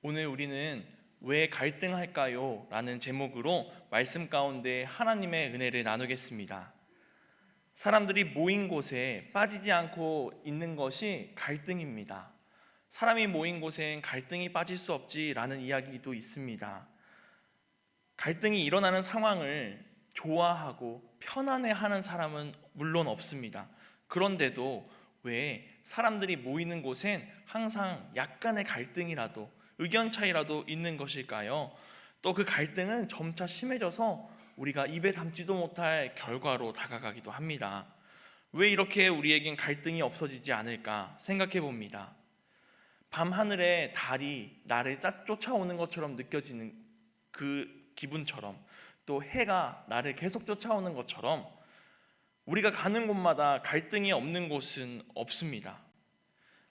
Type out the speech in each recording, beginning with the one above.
오늘 우리는 왜 갈등할까요? 라는 제목으로 말씀 가운데 하나님의 은혜를 나누겠습니다. 사람들이 모인 곳에 빠지지 않고 있는 것이 갈등입니다. 사람이 모인 곳엔 갈등이 빠질 수 없지라는 이야기도 있습니다. 갈등이 일어나는 상황을 좋아하고 편안해하는 사람은 물론 없습니다. 그런데도 왜 사람들이 모이는 곳엔 항상 약간의 갈등이라도 의견 차이라도 있는 것일까요? 또 그 갈등은 점차 심해져서 우리가 입에 담지도 못할 결과로 다가가기도 합니다. 왜 이렇게 우리에겐 갈등이 없어지지 않을까 생각해 봅니다. 밤하늘에 달이 나를 쫓아오는 것처럼 느껴지는 그 기분처럼, 또 해가 나를 계속 쫓아오는 것처럼 우리가 가는 곳마다 갈등이 없는 곳은 없습니다.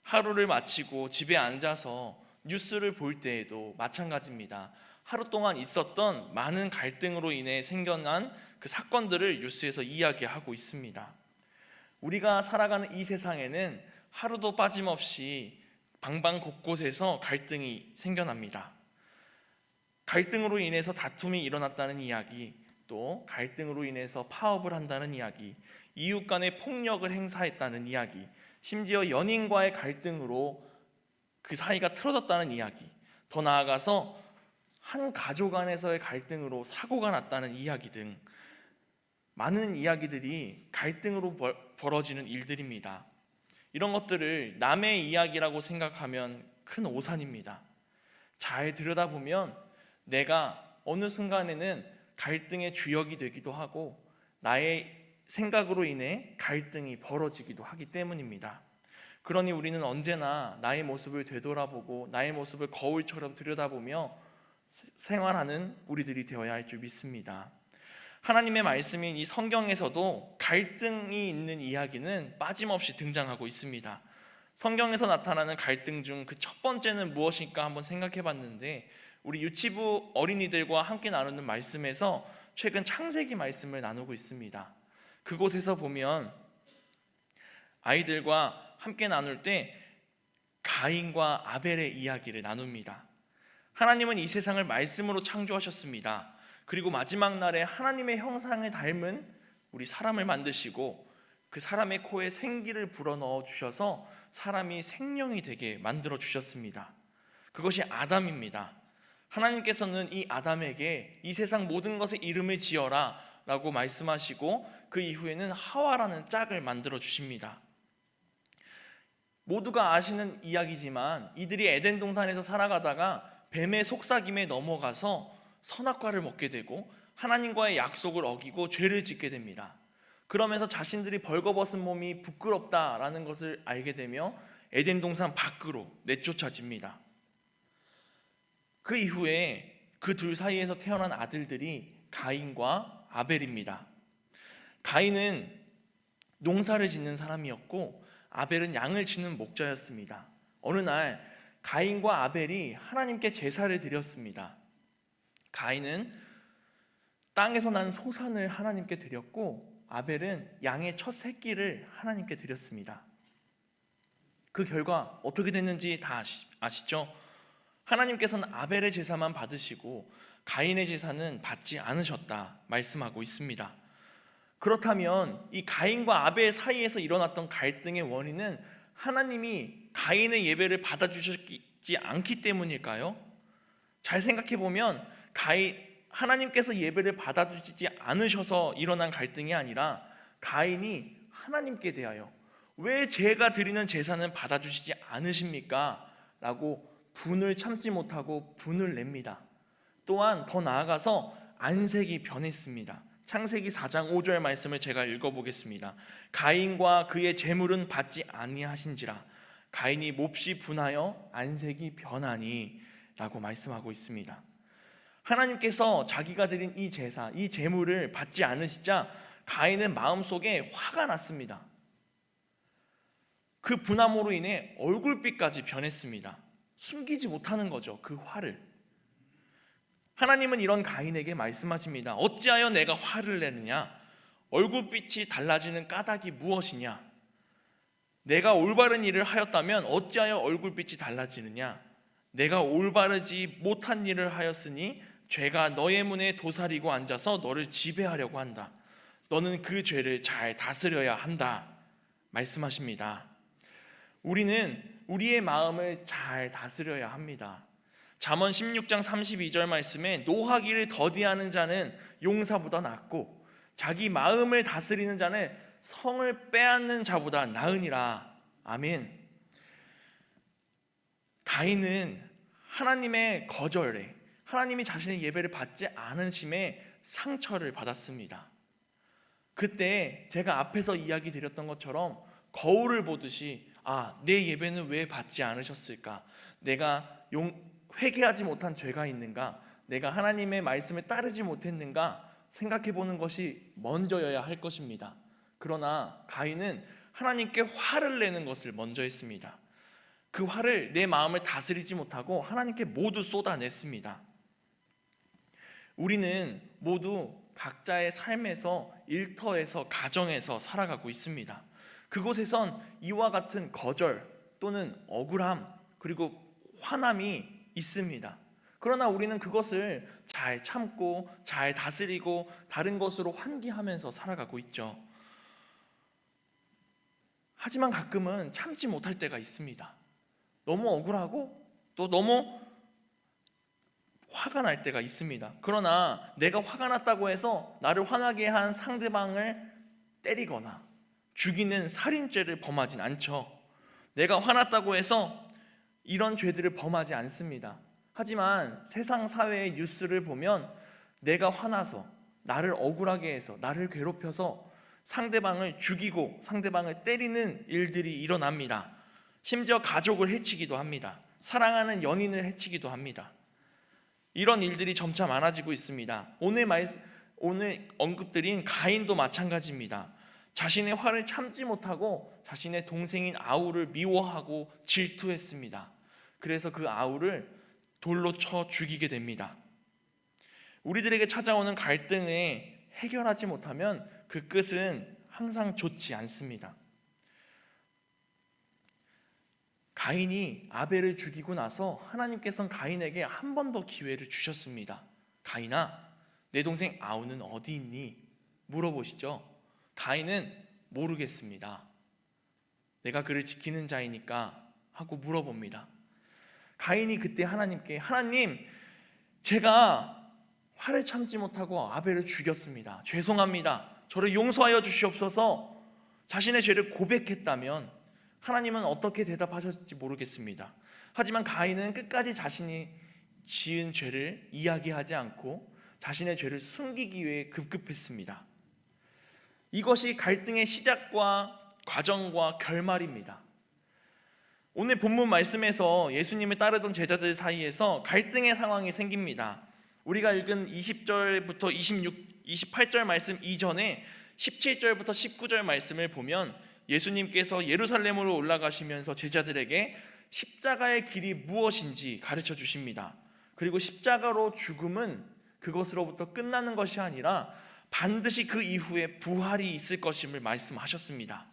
하루를 마치고 집에 앉아서 뉴스를 볼 때에도 마찬가지입니다. 하루 동안 있었던 많은 갈등으로 인해 생겨난 그 사건들을 뉴스에서 이야기하고 있습니다. 우리가 살아가는 이 세상에는 하루도 빠짐없이 방방 곳곳에서 갈등이 생겨납니다. 갈등으로 인해서 다툼이 일어났다는 이야기, 또 갈등으로 인해서 파업을 한다는 이야기, 이웃 간의 폭력을 행사했다는 이야기, 심지어 연인과의 갈등으로 그 사이가 틀어졌다는 이야기, 더 나아가서 한 가족 안에서의 갈등으로 사고가 났다는 이야기 등 많은 이야기들이 갈등으로 벌어지는 일들입니다. 이런 것들을 남의 이야기라고 생각하면 큰 오산입니다. 잘 들여다보면 내가 어느 순간에는 갈등의 주역이 되기도 하고 나의 생각으로 인해 갈등이 벌어지기도 하기 때문입니다. 그러니 우리는 언제나 나의 모습을 되돌아보고 나의 모습을 거울처럼 들여다보며 생활하는 우리들이 되어야 할 줄 믿습니다. 하나님의 말씀인 이 성경에서도 갈등이 있는 이야기는 빠짐없이 등장하고 있습니다. 성경에서 나타나는 갈등 중 그 첫 번째는 무엇일까 한번 생각해 봤는데, 우리 유치부 어린이들과 함께 나누는 말씀에서 최근 창세기 말씀을 나누고 있습니다. 그곳에서 보면 아이들과 함께 나눌 때 가인과 아벨의 이야기를 나눕니다. 하나님은 이 세상을 말씀으로 창조하셨습니다. 그리고 마지막 날에 하나님의 형상을 닮은 우리 사람을 만드시고 그 사람의 코에 생기를 불어넣어 주셔서 사람이 생명이 되게 만들어 주셨습니다. 그것이 아담입니다. 하나님께서는 이 아담에게 이 세상 모든 것에 이름을 지어라 라고 말씀하시고 그 이후에는 하와라는 짝을 만들어 주십니다. 모두가 아시는 이야기지만 이들이 에덴 동산에서 살아가다가 뱀의 속삭임에 넘어가서 선악과를 먹게 되고 하나님과의 약속을 어기고 죄를 짓게 됩니다. 그러면서 자신들이 벌거벗은 몸이 부끄럽다라는 것을 알게 되며 에덴 동산 밖으로 내쫓아집니다. 그 이후에 그 둘 사이에서 태어난 아들들이 가인과 아벨입니다. 가인은 농사를 짓는 사람이었고 아벨은 양을 치는 목자였습니다. 어느 날 가인과 아벨이 하나님께 제사를 드렸습니다. 가인은 땅에서 난 소산을 하나님께 드렸고 아벨은 양의 첫 새끼를 하나님께 드렸습니다. 그 결과 어떻게 됐는지 다 아시죠? 하나님께서는 아벨의 제사만 받으시고 가인의 제사는 받지 않으셨다 말씀하고 있습니다. 그렇다면 이 가인과 아벨 사이에서 일어났던 갈등의 원인은 하나님이 가인의 예배를 받아주셨지 않기 때문일까요? 잘 생각해보면 하나님께서 예배를 받아주시지 않으셔서 일어난 갈등이 아니라 가인이 하나님께 대하여 왜 제가 드리는 제사는 받아주시지 않으십니까? 라고 분을 참지 못하고 분을 냅니다. 또한 더 나아가서 안색이 변했습니다. 창세기 4장 5절 말씀을 제가 읽어보겠습니다. 가인과 그의 재물은 받지 아니하신지라 가인이 몹시 분하여 안색이 변하니 라고 말씀하고 있습니다. 하나님께서 자기가 드린 이 제사, 이 재물을 받지 않으시자 가인은 마음속에 화가 났습니다. 그 분함으로 인해 얼굴빛까지 변했습니다. 숨기지 못하는 거죠, 그 화를. 하나님은 이런 가인에게 말씀하십니다. 어찌하여 내가 화를 내느냐? 얼굴빛이 달라지는 까닭이 무엇이냐? 내가 올바른 일을 하였다면 어찌하여 얼굴빛이 달라지느냐? 내가 올바르지 못한 일을 하였으니 죄가 너의 문에 도사리고 앉아서 너를 지배하려고 한다. 너는 그 죄를 잘 다스려야 한다 말씀하십니다. 우리는 우리의 마음을 잘 다스려야 합니다. 잠언 16장 32절 말씀에 노하기를 더디하는 자는 용사보다 낫고 자기 마음을 다스리는 자는 성을 빼앗는 자보다 나으니라. 아멘. 가인은 하나님의 거절에, 하나님이 자신의 예배를 받지 않으심에 상처를 받았습니다. 그때 제가 앞에서 이야기 드렸던 것처럼 거울을 보듯이 내 예배는 왜 받지 않으셨을까? 내가 회개하지 못한 죄가 있는가? 내가 하나님의 말씀에 따르지 못했는가? 생각해 보는 것이 먼저여야 할 것입니다. 그러나 가인은 하나님께 화를 내는 것을 먼저 했습니다. 그 화를 내 마음을 다스리지 못하고 하나님께 모두 쏟아냈습니다. 우리는 모두 각자의 삶에서, 일터에서, 가정에서 살아가고 있습니다. 그곳에선 이와 같은 거절 또는 억울함 그리고 화남이 있습니다. 그러나 우리는 그것을 잘 참고 잘 다스리고 다른 것으로 환기하면서 살아가고 있죠. 하지만 가끔은 참지 못할 때가 있습니다. 너무 억울하고 또 너무 화가 날 때가 있습니다. 그러나 내가 화가 났다고 해서 나를 화나게 한 상대방을 때리거나 죽이는 살인죄를 범하진 않죠. 내가 화났다고 해서 이런 죄들을 범하지 않습니다. 하지만 세상 사회의 뉴스를 보면 내가 화나서 나를 억울하게 해서 나를 괴롭혀서 상대방을 죽이고 상대방을 때리는 일들이 일어납니다. 심지어 가족을 해치기도 합니다. 사랑하는 연인을 해치기도 합니다. 이런 일들이 점차 많아지고 있습니다. 오늘 언급드린 가인도 마찬가지입니다. 자신의 화를 참지 못하고 자신의 동생인 아우를 미워하고 질투했습니다. 그래서 그 아우를 돌로 쳐 죽이게 됩니다. 우리들에게 찾아오는 갈등에 해결하지 못하면 그 끝은 항상 좋지 않습니다. 가인이 아벨을 죽이고 나서 하나님께서는 가인에게 한 번 더 기회를 주셨습니다. 가인아, 내 동생 아우는 어디 있니? 물어보시죠. 가인은 모르겠습니다. 내가 그를 지키는 자이니까 하고 물어봅니다. 가인이 그때 하나님께 하나님, 제가 화를 참지 못하고 아벨을 죽였습니다. 죄송합니다. 저를 용서하여 주시옵소서. 자신의 죄를 고백했다면 하나님은 어떻게 대답하셨을지 모르겠습니다. 하지만 가인은 끝까지 자신이 지은 죄를 이야기하지 않고 자신의 죄를 숨기기 위해 급급했습니다. 이것이 갈등의 시작과 과정과 결말입니다. 오늘 본문 말씀에서 예수님을 따르던 제자들 사이에서 갈등의 상황이 생깁니다. 우리가 읽은 20절부터 28절 말씀 이전에 17절부터 19절 말씀을 보면 예수님께서 예루살렘으로 올라가시면서 제자들에게 십자가의 길이 무엇인지 가르쳐 주십니다. 그리고 십자가로 죽음은 그것으로부터 끝나는 것이 아니라 반드시 그 이후에 부활이 있을 것임을 말씀하셨습니다.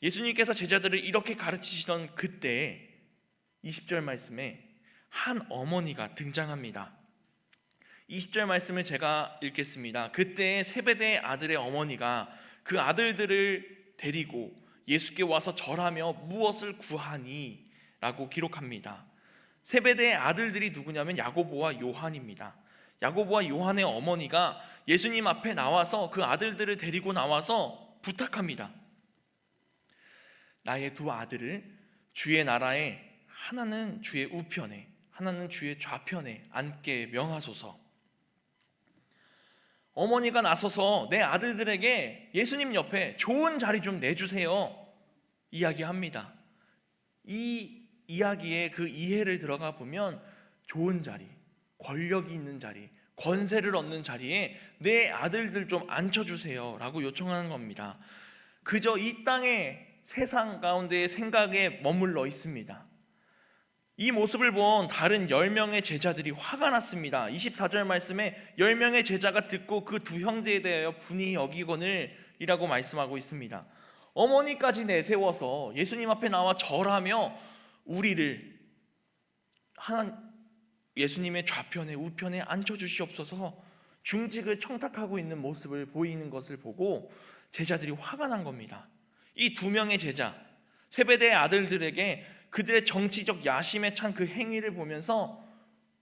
예수님께서 제자들을 이렇게 가르치시던 그때 20절 말씀에 한 어머니가 등장합니다. 20절 말씀을 제가 읽겠습니다. 그때 세베대의 아들의 어머니가 그 아들들을 데리고 예수께 와서 절하며 무엇을 구하니? 라고 기록합니다. 세베대의 아들들이 누구냐면 야고보와 요한입니다. 야고보와 요한의 어머니가 예수님 앞에 나와서 그 아들들을 데리고 나와서 부탁합니다. 나의 두 아들을 주의 나라에 하나는 주의 우편에 하나는 주의 좌편에 앉게 명하소서. 어머니가 나서서 내 아들들에게 예수님 옆에 좋은 자리 좀 내주세요 이야기합니다. 이 이야기의 그 이해를 들어가 보면 좋은 자리, 권력이 있는 자리, 권세를 얻는 자리에 내 아들들 좀 앉혀주세요 라고 요청하는 겁니다. 그저 이 땅의 세상 가운데의 생각에 머물러 있습니다. 이 모습을 본 다른 10명의 제자들이 화가 났습니다. 24절 말씀에 10명의 제자가 듣고 그 두 형제에 대하여 분이 여기거늘 이라고 말씀하고 있습니다. 어머니까지 내세워서 예수님 앞에 나와 절하며 우리를 예수님의 좌편에 우편에 앉혀주시옵소서 중직을 청탁하고 있는 모습을 보이는 것을 보고 제자들이 화가 난 겁니다. 이 두 명의 제자, 세베대의 아들들에게 그들의 정치적 야심에 찬 그 행위를 보면서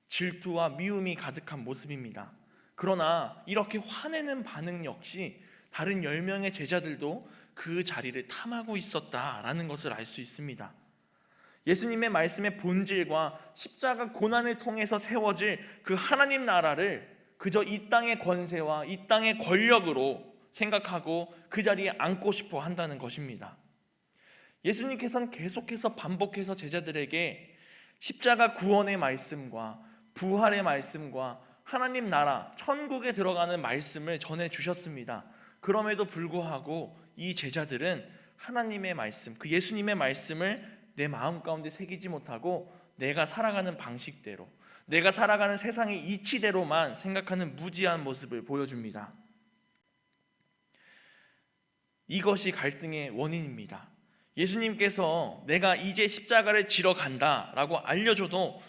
질투와 미움이 가득한 모습입니다. 그러나 이렇게 화내는 반응 역시 다른 10명의 제자들도 그 자리를 탐하고 있었다라는 것을 알 수 있습니다. 예수님의 말씀의 본질과 십자가 고난을 통해서 세워질 그 하나님 나라를 그저 이 땅의 권세와 이 땅의 권력으로 생각하고 그 자리에 앉고 싶어 한다는 것입니다. 예수님께서는 계속해서 반복해서 제자들에게 십자가 구원의 말씀과 부활의 말씀과 하나님 나라, 천국에 들어가는 말씀을 전해주셨습니다. 그럼에도 불구하고 이 제자들은 하나님의 말씀, 그 예수님의 말씀을 내 마음 가운데 새기지 못하고 내가 살아가는 방식대로, 내가 살아가는 세상의 이치대로만 생각하는 무지한 모습을 보여줍니다. 이것이 갈등의 원인입니다. 예수님께서 내가 이제 십자가를 지러 간다라고 알려줘도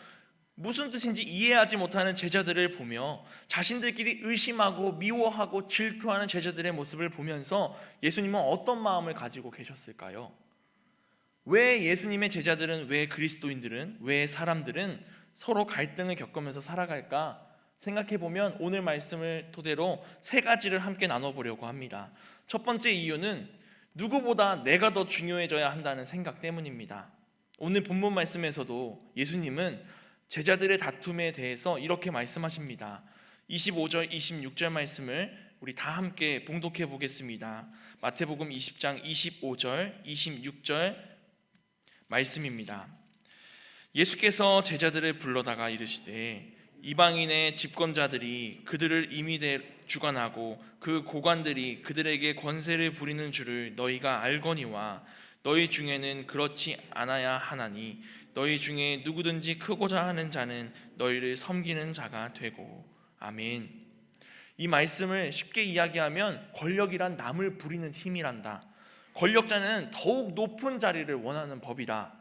무슨 뜻인지 이해하지 못하는 제자들을 보며 자신들끼리 의심하고 미워하고 질투하는 제자들의 모습을 보면서 예수님은 어떤 마음을 가지고 계셨을까요? 왜 예수님의 제자들은, 왜 그리스도인들은, 왜 사람들은 서로 갈등을 겪으면서 살아갈까 생각해보면 오늘 말씀을 토대로 세 가지를 함께 나눠보려고 합니다. 첫 번째 이유는 누구보다 내가 더 중요해져야 한다는 생각 때문입니다. 오늘 본문 말씀에서도 예수님은 제자들의 다툼에 대해서 이렇게 말씀하십니다. 25절, 26절 말씀을 우리 다 함께 봉독해 보겠습니다. 마태복음 20장 25절, 26절 말씀입니다. 예수께서 제자들을 불러다가 이르시되 이방인의 집권자들이 그들을 임의대 주관하고 그 고관들이 그들에게 권세를 부리는 줄을 너희가 알거니와 너희 중에는 그렇지 않아야 하나니 너희 중에 누구든지 크고자 하는 자는 너희를 섬기는 자가 되고. 아멘. 이 말씀을 쉽게 이야기하면 권력이란 남을 부리는 힘이란다. 권력자는 더욱 높은 자리를 원하는 법이다.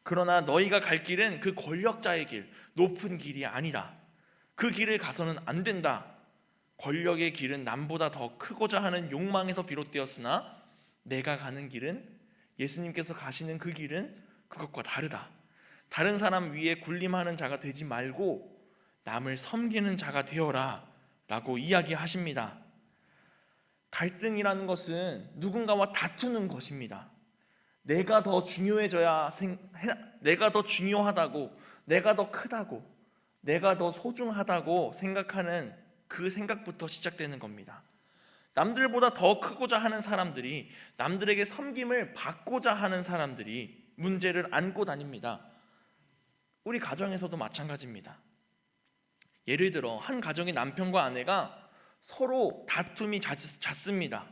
그러나 너희가 갈 길은 그 권력자의 길, 높은 길이 아니다. 그 길을 가서는 안 된다. 권력의 길은 남보다 더 크고자 하는 욕망에서 비롯되었으나 내가 가는 길은, 예수님께서 가시는 그 길은 그것과 다르다. 다른 사람 위에 군림하는 자가 되지 말고 남을 섬기는 자가 되어라 라고 이야기하십니다. 갈등이라는 것은 누군가와 다투는 것입니다. 내가 더 내가 더 중요하다고, 내가 더 크다고, 내가 더 소중하다고 생각하는 그 생각부터 시작되는 겁니다. 남들보다 더 크고자 하는 사람들이, 남들에게 섬김을 받고자 하는 사람들이 문제를 안고 다닙니다. 우리 가정에서도 마찬가지입니다. 예를 들어 한 가정의 남편과 아내가 서로 다툼이 잦습니다.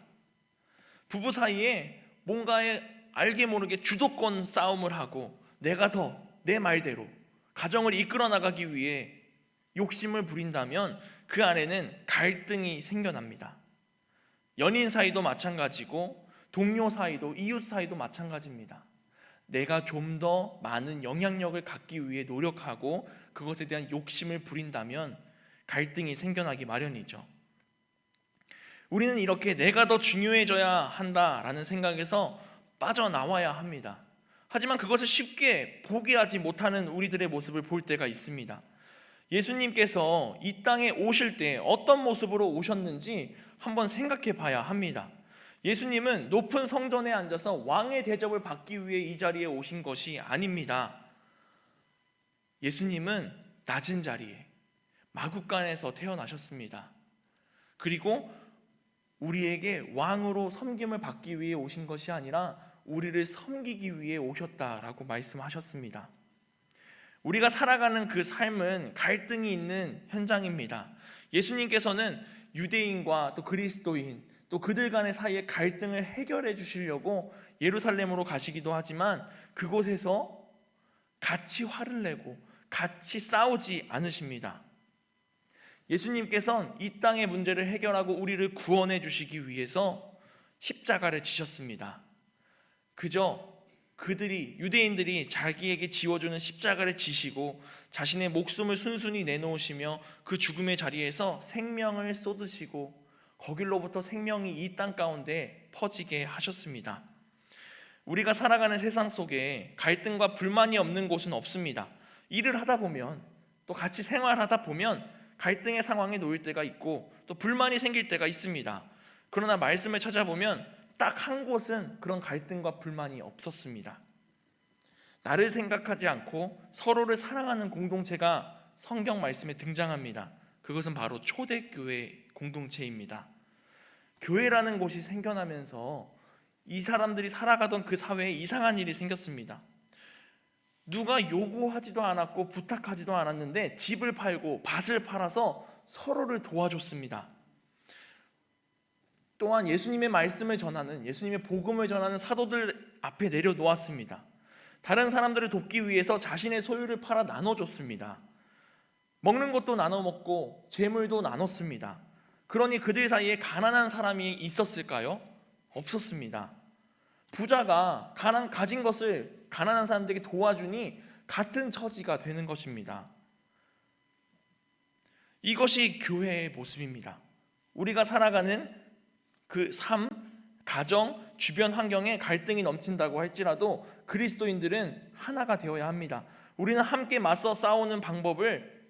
부부 사이에 뭔가에 알게 모르게 주도권 싸움을 하고 내가 더, 내 말대로 가정을 이끌어 나가기 위해 욕심을 부린다면 그 안에는 갈등이 생겨납니다. 연인 사이도 마찬가지고 동료 사이도, 이웃 사이도 마찬가지입니다. 내가 좀 더 많은 영향력을 갖기 위해 노력하고 그것에 대한 욕심을 부린다면 갈등이 생겨나기 마련이죠. 우리는 이렇게 내가 더 중요해져야 한다라는 생각에서 빠져나와야 합니다. 하지만 그것을 쉽게 포기하지 못하는 우리들의 모습을 볼 때가 있습니다. 예수님께서 이 땅에 오실 때 어떤 모습으로 오셨는지 한번 생각해 봐야 합니다. 예수님은 높은 성전에 앉아서 왕의 대접을 받기 위해 이 자리에 오신 것이 아닙니다. 예수님은 낮은 자리에 마구간에서 태어나셨습니다. 그리고 우리에게 왕으로 섬김을 받기 위해 오신 것이 아니라 우리를 섬기기 위해 오셨다라고 말씀하셨습니다. 우리가 살아가는 그 삶은 갈등이 있는 현장입니다. 예수님께서는 유대인과 또 그리스도인, 또 그들 간의 사이의 갈등을 해결해 주시려고 예루살렘으로 가시기도 하지만 그곳에서 같이 화를 내고 같이 싸우지 않으십니다. 예수님께서는 이 땅의 문제를 해결하고 우리를 구원해 주시기 위해서 십자가를 지셨습니다. 그저 유대인들이 자기에게 지워주는 십자가를 지시고 자신의 목숨을 순순히 내놓으시며 그 죽음의 자리에서 생명을 쏟으시고 거길로부터 생명이 이 땅 가운데 퍼지게 하셨습니다. 우리가 살아가는 세상 속에 갈등과 불만이 없는 곳은 없습니다. 일을 하다 보면, 또 같이 생활하다 보면 갈등의 상황에 놓일 때가 있고 또 불만이 생길 때가 있습니다. 그러나 말씀을 찾아보면 딱 한 곳은 그런 갈등과 불만이 없었습니다. 나를 생각하지 않고 서로를 사랑하는 공동체가 성경 말씀에 등장합니다. 그것은 바로 초대교회 공동체입니다. 교회라는 곳이 생겨나면서 이 사람들이 살아가던 그 사회에 이상한 일이 생겼습니다. 누가 요구하지도 않았고 부탁하지도 않았는데 집을 팔고 밭을 팔아서 서로를 도와줬습니다. 또한 예수님의 말씀을 전하는, 예수님의 복음을 전하는 사도들 앞에 내려놓았습니다. 다른 사람들을 돕기 위해서 자신의 소유를 팔아 나눠줬습니다. 먹는 것도 나눠 먹고 재물도 나눴습니다. 그러니 그들 사이에 가난한 사람이 있었을까요? 없었습니다. 부자가 가진 것을 가난한 사람들에게 도와주니 같은 처지가 되는 것입니다. 이것이 교회의 모습입니다. 우리가 살아가는 그 삶, 가정, 주변 환경에 갈등이 넘친다고 할지라도 그리스도인들은 하나가 되어야 합니다. 우리는 함께 맞서 싸우는 방법을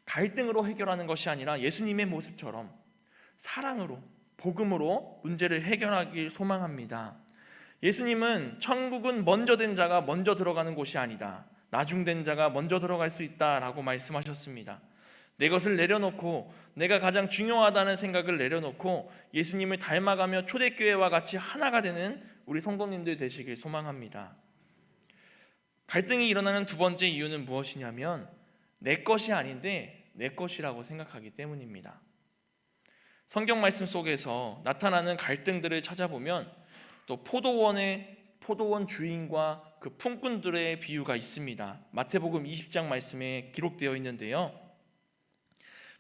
갈등으로 해결하는 것이 아니라 예수님의 모습처럼 사랑으로, 복음으로 문제를 해결하길 소망합니다. 예수님은 천국은 먼저 된 자가 먼저 들어가는 곳이 아니다, 나중된 자가 먼저 들어갈 수 있다라고 말씀하셨습니다. 내 것을 내려놓고, 내가 가장 중요하다는 생각을 내려놓고 예수님을 닮아가며 초대교회와 같이 하나가 되는 우리 성도님들 되시길 소망합니다. 갈등이 일어나는 두 번째 이유는 무엇이냐면 내 것이 아닌데 내 것이라고 생각하기 때문입니다. 성경 말씀 속에서 나타나는 갈등들을 찾아보면 또 포도원 주인과 그 품꾼들의 비유가 있습니다. 마태복음 20장 말씀에 기록되어 있는데요,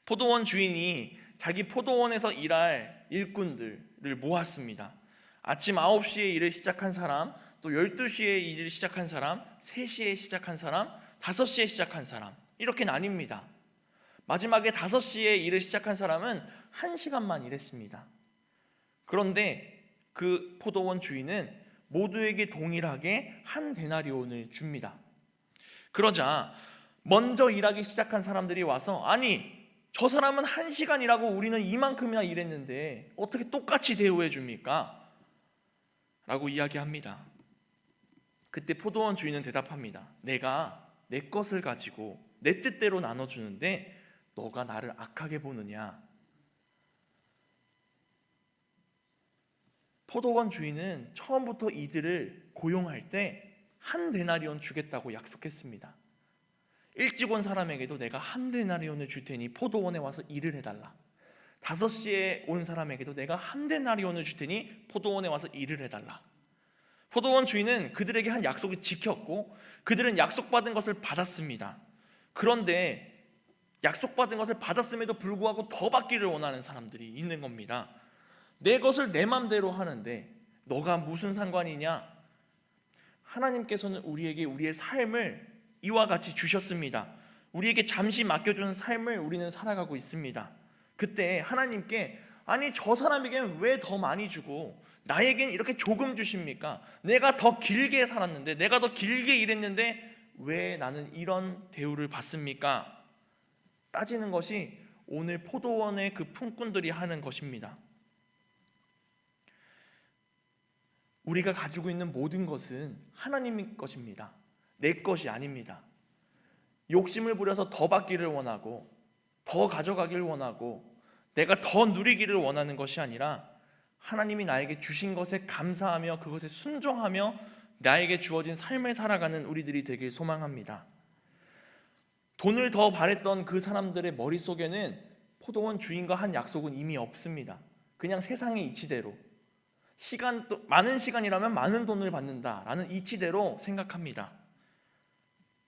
포도원 주인이 자기 포도원에서 일할 일꾼들을 모았습니다. 아침 9시에 일을 시작한 사람, 또 12시에 일을 시작한 사람, 3시에 시작한 사람, 5시에 시작한 사람, 이렇게 나뉩니다. 마지막에 5시에 일을 시작한 사람은 1시간만 일했습니다. 그런데 그 포도원 주인은 모두에게 동일하게 한 데나리온을 줍니다. 그러자 먼저 일하기 시작한 사람들이 와서, 아니 저 사람은 1시간 일하고 우리는 이만큼이나 일했는데 어떻게 똑같이 대우해 줍니까? 라고 이야기합니다. 그때 포도원 주인은 대답합니다. 내가 내 것을 가지고 내 뜻대로 나눠주는데 너가 나를 악하게 보느냐? 포도원 주인은 처음부터 이들을 고용할 때 한 데나리온 주겠다고 약속했습니다. 일찍 온 사람에게도 내가 한 데나리온을 줄 테니 포도원에 와서 일을 해달라. 5시에 온 사람에게도 내가 한 데나리온을 줄 테니 포도원에 와서 일을 해달라. 포도원 주인은 그들에게 한 약속을 지켰고 그들은 약속받은 것을 받았습니다. 그런데 약속받은 것을 받았음에도 불구하고 더 받기를 원하는 사람들이 있는 겁니다. 내 것을 내 맘대로 하는데 너가 무슨 상관이냐? 하나님께서는 우리에게 우리의 삶을 이와 같이 주셨습니다. 우리에게 잠시 맡겨준 삶을 우리는 살아가고 있습니다. 그때 하나님께, 아니 저 사람에게는 왜 더 많이 주고 나에겐 이렇게 조금 주십니까? 내가 더 길게 살았는데, 내가 더 길게 일했는데 왜 나는 이런 대우를 받습니까? 따지는 것이 오늘 포도원의 그 품꾼들이 하는 것입니다. 우리가 가지고 있는 모든 것은 하나님의 것입니다. 내 것이 아닙니다. 욕심을 부려서 더 받기를 원하고 더 가져가기를 원하고 내가 더 누리기를 원하는 것이 아니라 하나님이 나에게 주신 것에 감사하며 그것에 순종하며 나에게 주어진 삶을 살아가는 우리들이 되길 소망합니다. 돈을 더 바랬던 그 사람들의 머릿속에는 포도원 주인과 한 약속은 이미 없습니다. 그냥 세상의 이치대로, 많은 시간이라면 많은 돈을 받는다라는 이치대로 생각합니다.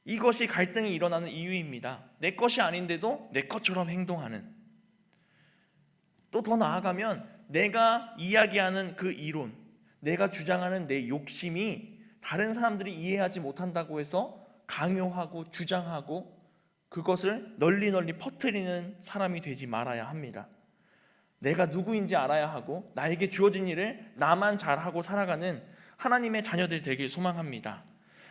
이것이 갈등이 일어나는 이유입니다. 내 것이 아닌데도 내 것처럼 행동하는, 또 더 나아가면 내가 이야기하는 그 이론, 내가 주장하는 내 욕심이 다른 사람들이 이해하지 못한다고 해서 강요하고 주장하고 그것을 널리 퍼뜨리는 사람이 되지 말아야 합니다. 내가 누구인지 알아야 하고 나에게 주어진 일을 나만 잘하고 살아가는 하나님의 자녀들 되길 소망합니다.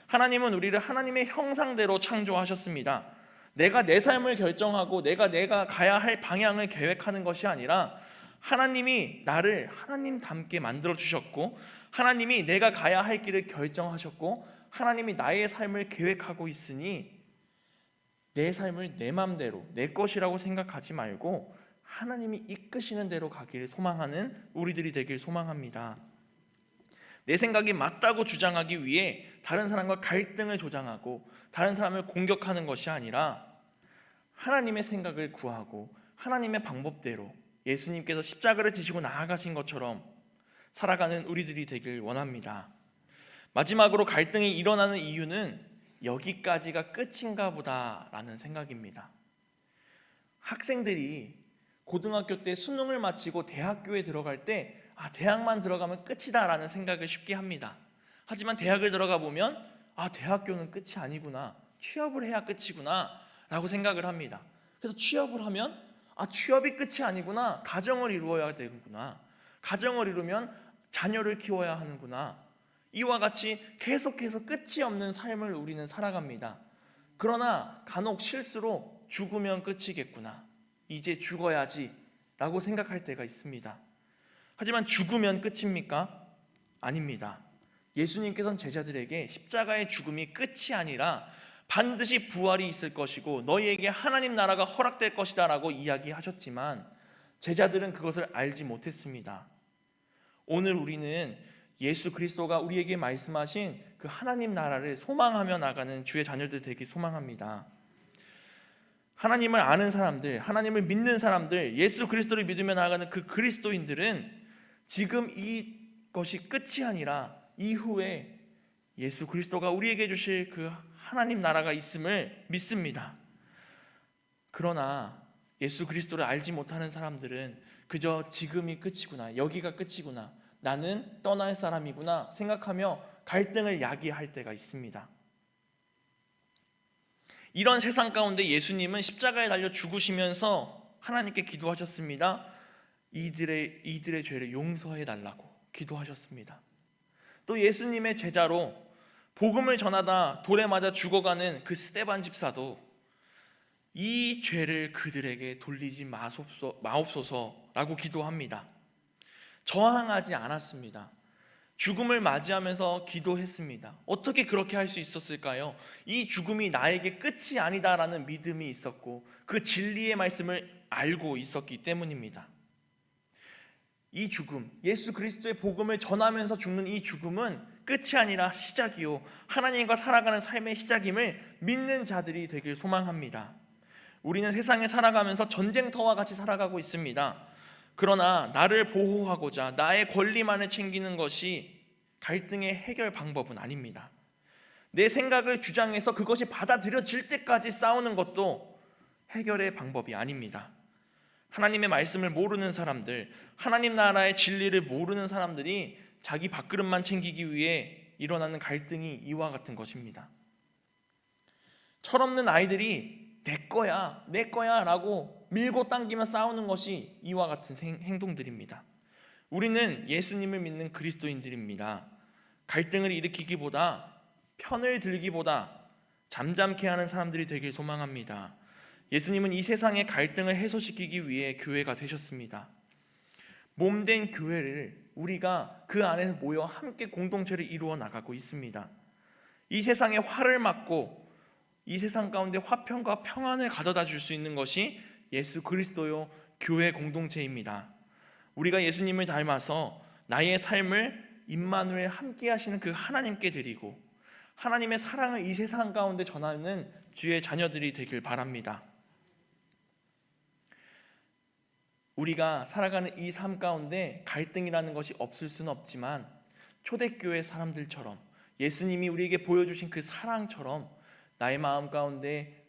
하나님은 우리를 하나님의 형상대로 창조하셨습니다. 내가 내 삶을 결정하고 내가 가야 할 방향을 계획하는 것이 아니라 하나님이 나를 하나님답게 만들어 주셨고 하나님이 내가 가야 할 길을 결정하셨고 하나님이 나의 삶을 계획하고 있으니 내 삶을 내 맘대로 내 것이라고 생각하지 말고 하나님이 이끄시는 대로 가기를 소망하는 우리들이 되길 소망합니다. 내 생각이 맞다고 주장하기 위해 다른 사람과 갈등을 조장하고 다른 사람을 공격하는 것이 아니라 하나님의 생각을 구하고 하나님의 방법대로 예수님께서 십자가를 지시고 나아가신 것처럼 살아가는 우리들이 되길 원합니다. 마지막으로 갈등이 일어나는 이유는 여기까지가 끝인가 보다라는 생각입니다. 학생들이 고등학교 때 수능을 마치고 대학교에 들어갈 때 대학만 들어가면 끝이다라는 생각을 쉽게 합니다. 하지만 대학을 들어가 보면 대학교는 끝이 아니구나, 취업을 해야 끝이구나 라고 생각을 합니다. 그래서 취업을 하면 취업이 끝이 아니구나, 가정을 이루어야 되는구나, 가정을 이루면 자녀를 키워야 하는구나, 이와 같이 계속해서 끝이 없는 삶을 우리는 살아갑니다. 그러나 간혹 실수로 죽으면 끝이겠구나, 이제 죽어야지 라고 생각할 때가 있습니다. 하지만 죽으면 끝입니까? 아닙니다. 예수님께서는 제자들에게 십자가의 죽음이 끝이 아니라 반드시 부활이 있을 것이고 너희에게 하나님 나라가 허락될 것이다 라고 이야기하셨지만 제자들은 그것을 알지 못했습니다. 오늘 우리는 예수 그리스도가 우리에게 말씀하신 그 하나님 나라를 소망하며 나가는 주의 자녀들 되기 소망합니다. 하나님을 아는 사람들, 하나님을 믿는 사람들, 예수 그리스도를 믿으며 나아가는 그 그리스도인들은 지금 이것이 끝이 아니라 이후에 예수 그리스도가 우리에게 주실 그 하나님 나라가 있음을 믿습니다. 그러나 예수 그리스도를 알지 못하는 사람들은 그저 지금이 끝이구나, 여기가 끝이구나, 나는 떠날 사람이구나 생각하며 갈등을 야기할 때가 있습니다. 이런 세상 가운데 예수님은 십자가에 달려 죽으시면서 하나님께 기도하셨습니다. 이들의 죄를 용서해 달라고 기도하셨습니다. 또 예수님의 제자로 복음을 전하다 돌에 맞아 죽어가는 그 스데반 집사도 이 죄를 그들에게 돌리지 마옵소서라고 기도합니다. 저항하지 않았습니다. 죽음을 맞이하면서 기도했습니다. 어떻게 그렇게 할 수 있었을까요? 이 죽음이 나에게 끝이 아니다라는 믿음이 있었고 그 진리의 말씀을 알고 있었기 때문입니다. 이 죽음, 예수 그리스도의 복음을 전하면서 죽는 이 죽음은 끝이 아니라 시작이요, 하나님과 살아가는 삶의 시작임을 믿는 자들이 되길 소망합니다. 우리는 세상에 살아가면서 전쟁터와 같이 살아가고 있습니다. 그러나 나를 보호하고자 나의 권리만을 챙기는 것이 갈등의 해결 방법은 아닙니다. 내 생각을 주장해서 그것이 받아들여질 때까지 싸우는 것도 해결의 방법이 아닙니다. 하나님의 말씀을 모르는 사람들, 하나님 나라의 진리를 모르는 사람들이 자기 밥그릇만 챙기기 위해 일어나는 갈등이 이와 같은 것입니다. 철없는 아이들이 내 거야 라고 밀고 당기며 싸우는 것이 이와 같은 행동들입니다. 우리는 예수님을 믿는 그리스도인들입니다. 갈등을 일으키기보다, 편을 들기보다 잠잠케 하는 사람들이 되길 소망합니다. 예수님은 이 세상의 갈등을 해소시키기 위해 교회가 되셨습니다. 몸된 교회를 우리가 그 안에서 모여 함께 공동체를 이루어 나가고 있습니다. 이 세상에 화를 막고 이 세상 가운데 화평과 평안을 가져다 줄 수 있는 것이 예수 그리스도요 교회 공동체입니다. 우리가 예수님을 닮아서 나의 삶을 임마누엘 함께 하시는 그 하나님께 드리고 하나님의 사랑을 이 세상 가운데 전하는 주의 자녀들이 되길 바랍니다. 우리가 살아가는 이 삶 가운데 갈등이라는 것이 없을 수는 없지만 초대교회 사람들처럼 예수님이 우리에게 보여주신 그 사랑처럼 나의 마음 가운데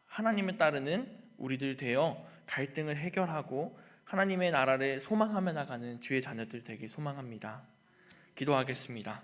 하나님을 따르는 우리들 되어 갈등을 해결하고 하나님의 나라를 소망하며 나가는 주의 자녀들 되길 소망합니다. 기도하겠습니다.